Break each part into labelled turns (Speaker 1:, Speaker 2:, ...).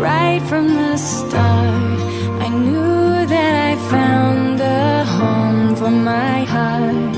Speaker 1: right from the start. I knew that I found a home for my heart.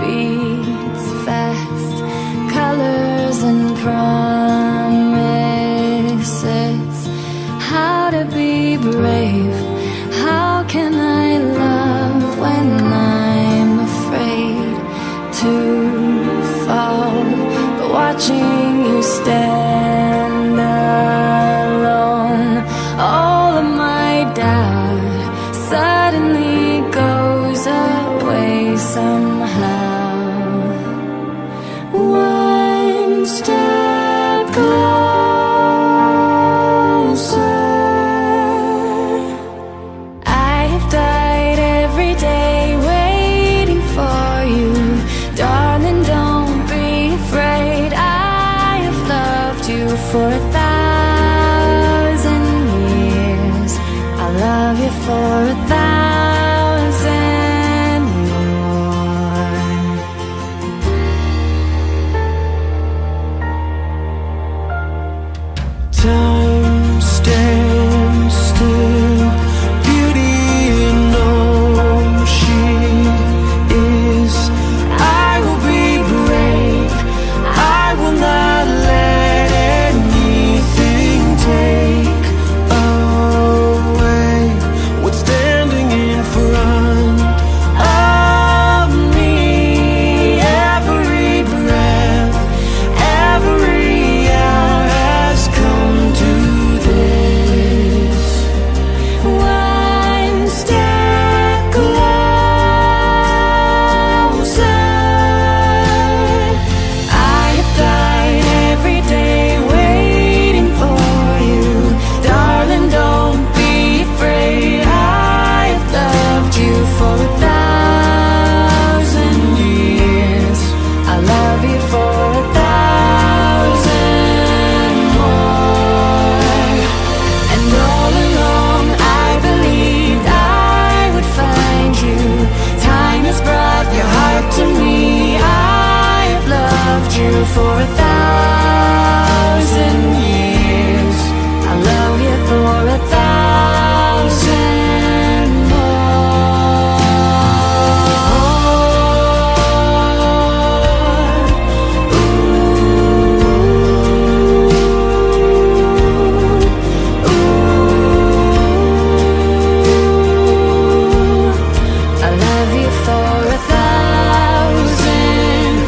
Speaker 1: Beats fast, colors and promises. How to be brave, how can I love when I'm afraid to fall? But watching you stand alone, all of my doubt suddenly goes away somehow. One step closer. I have died every day waiting for you. Darling, don't be afraid. I have loved you for 1,000 years. I love you for 1,000 more.
Speaker 2: Time stands still, beauty in all she is. I will be brave, I will not let anything take away what's standing in front of me. Every breath, every hour has come to this.
Speaker 1: One step closer. I have died every day waiting for you. Darling, don't be afraid. I have loved you for 1,000 years. I love you for 1,000 more. And all along I believed I would find you. Time has brought your heart to me. I've loved you for 1,000 years. I love you for 1,000 more. I love you for 1,000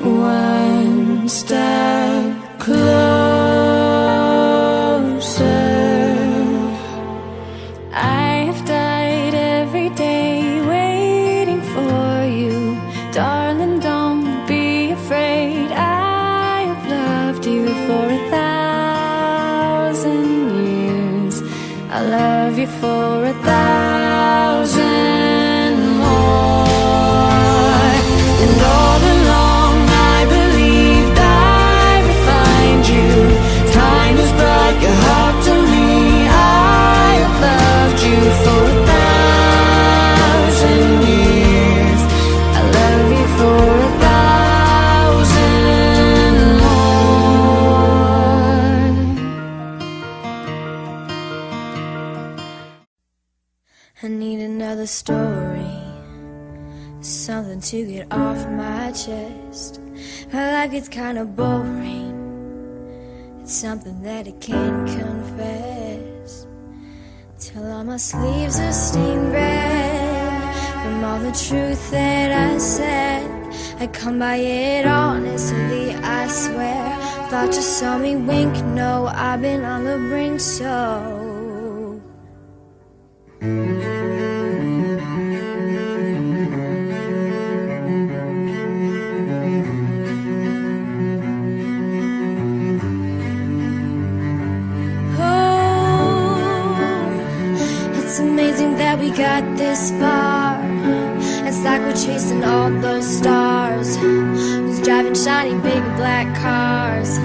Speaker 1: One step closer. I have died every day waiting for you. Darling, don't be afraid. I have loved you for 1,000 years. I love you for 1,000 more. And all along I believed I would find you. Time has brought your heart to me. I have loved you for 1,000 years. I love you for 1,000 more. I need another story, something to get off my chest. My life gets kinda boring. It's something that I can't confess. Till all my sleeves are stained red from all the truth that I said. I come by it honestly, I swear. Thought you saw me wink, no, I've been on the brink, so It's amazing that we got this this far. It's like we're chasing all those stars. Who's driving shiny big black cars?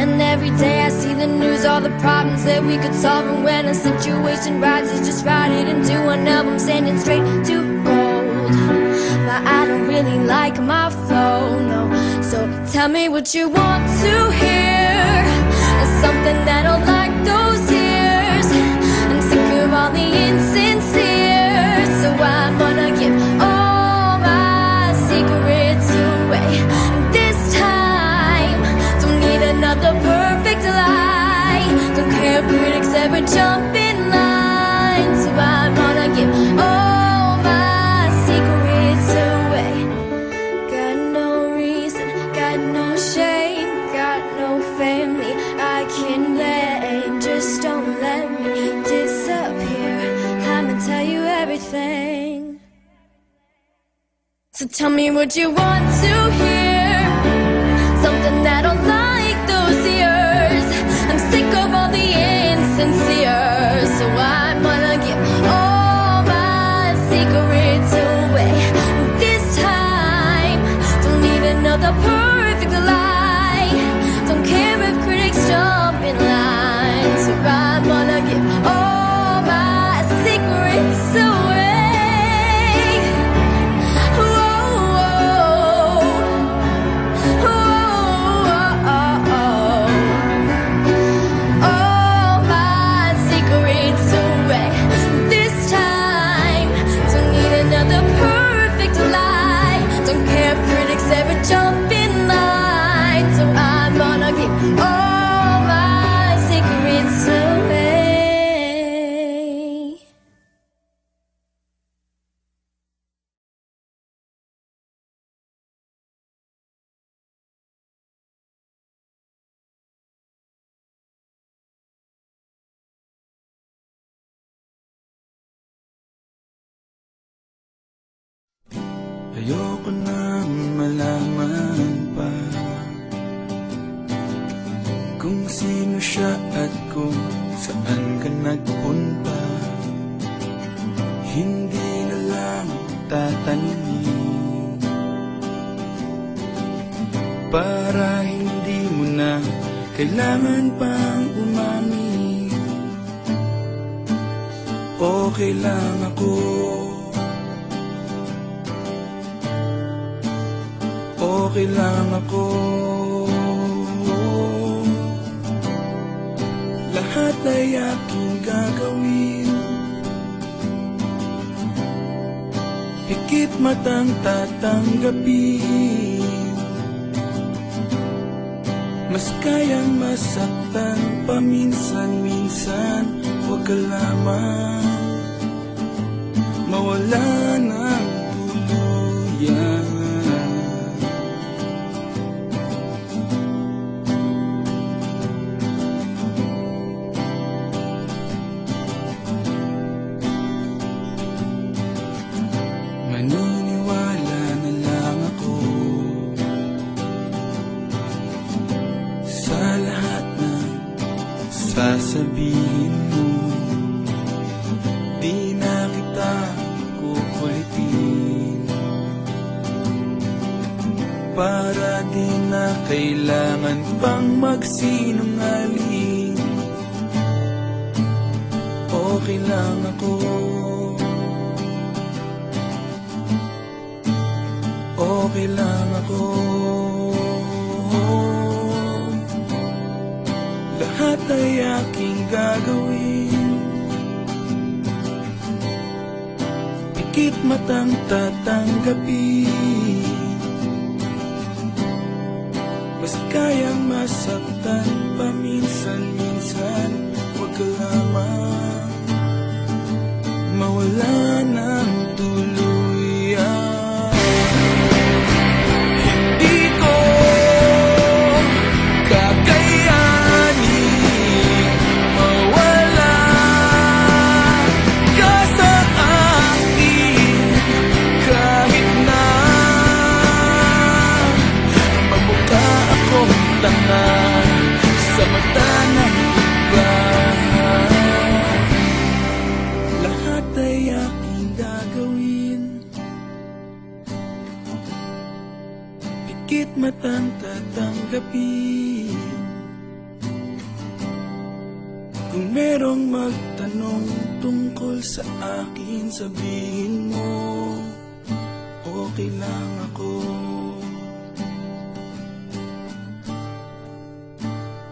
Speaker 1: And every day I see the news, all the problems that we could solve. And when a situation rises, just write it into an album, sending straight to gold. But I don't really like my flow, no. So tell me what you want to hear. It's something that'll like those years. I'm sick of all the insincere, so I'm gonna give all my secrets away. This time, don't need another perfect lie. Don't care if critics ever jump in line, so I'm gonna give all my secrets away. Got no reason, got no shame, got no family I can blame. Just don't let me disappear. I'ma tell you everything. So tell me what you want to hear. Something that'll like those years. I'm sick of all the insincere, so I'm gonna give all my secrets away. This time, don't need another perfect lie. Don't care if critics jump in line, so I'm gonna give all my secrets away. All my secrets away. This time, don't need another perfect lie. Don't care if critics ever jump in line, so I'm gonna give all my secrets away.
Speaker 3: Ayoko nang malaman pa kung sino siya at kung saan ka nagpunta. Hindi na lang tatanungin para hindi mo na kailangan pang umamin. Okay lang ako, okay lang ako. Lahat ay aking gagawin. Higit matang tatanggapin. Mas kayang masaktan paminsan-minsan. Huwag ka lamang mawala ng tuluyan. Maniniwala na lang ako sa lahat ng sasabihin mo. Di na kita kukulitin, para di na kailangan pang magsinungaling. Okay lang ako, okay lang ako. Lahat ay aking gagawin. Higit matang tatanggapin. Mas kayang masaktan paminsan-minsan. Huwag ka lamang mawala ng tuluyan. Hindi ko kakayanin mawala ka sa akin, kahit na magmukha akong tanga sa mata ng iba. Lahat ay aking Bakit matanggapin? Kung merong magtanong tungkol sa akin, sabihin mo, okay lang ako.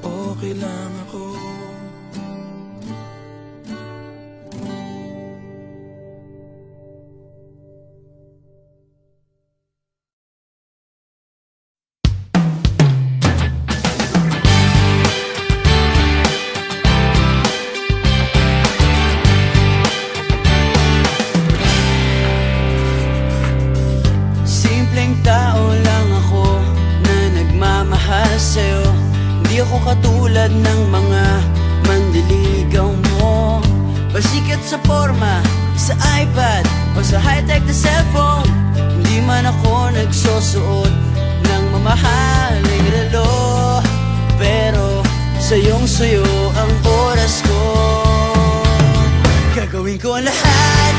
Speaker 3: Okay lang ako.
Speaker 2: Simpleng tao lang ako na nagmamahal sa'yo. Di ako katulad ng mga manliligaw mo. Pasikat sa forma, sa iPad o sa high-tech na cellphone. Hindi man ako nagsusuot ng mamahaling relo, pero sayong-sayo ang oras ko. Gagawin ko ang lahat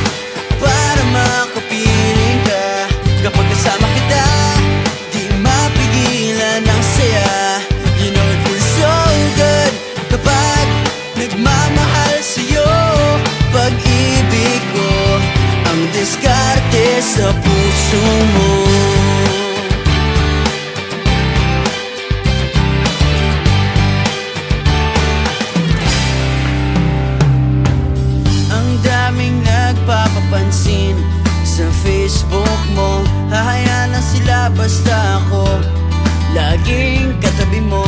Speaker 2: para makapiling ka. Kapag kasama kita, di mapigilan ang saya. You know it feels so good kapag nagmamahal sa'yo. Pag-ibig ko ang diskarte sa puso mo. Ang daming nagpapapansin sa Facebook mo, hahayaan na sila basta ako laging katabi mo.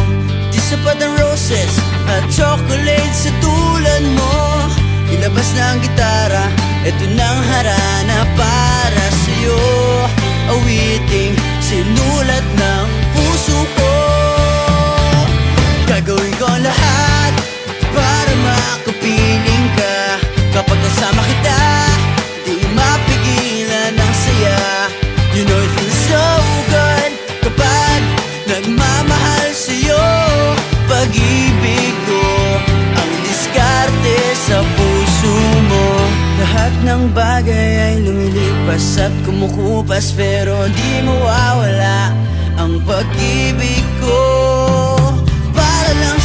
Speaker 2: Di sapat ang roses at chocolates sa tulad mo. Ilabas na ang gitara, eto nang harana para sa'yo. Awiting sinulat ng puso ko. Gagawin ko ang lahat para makapiling ka. Kapag kasama kita, di mapigilan ang saya. You know it feels so good kapag nagmamahal sa'yo. Pag-ibig ko ang diskarte sa puso mo. Lahat ng bagay ay lumilipas at kumukupas, pero di mawawala ang pag-ibig ko. Para lang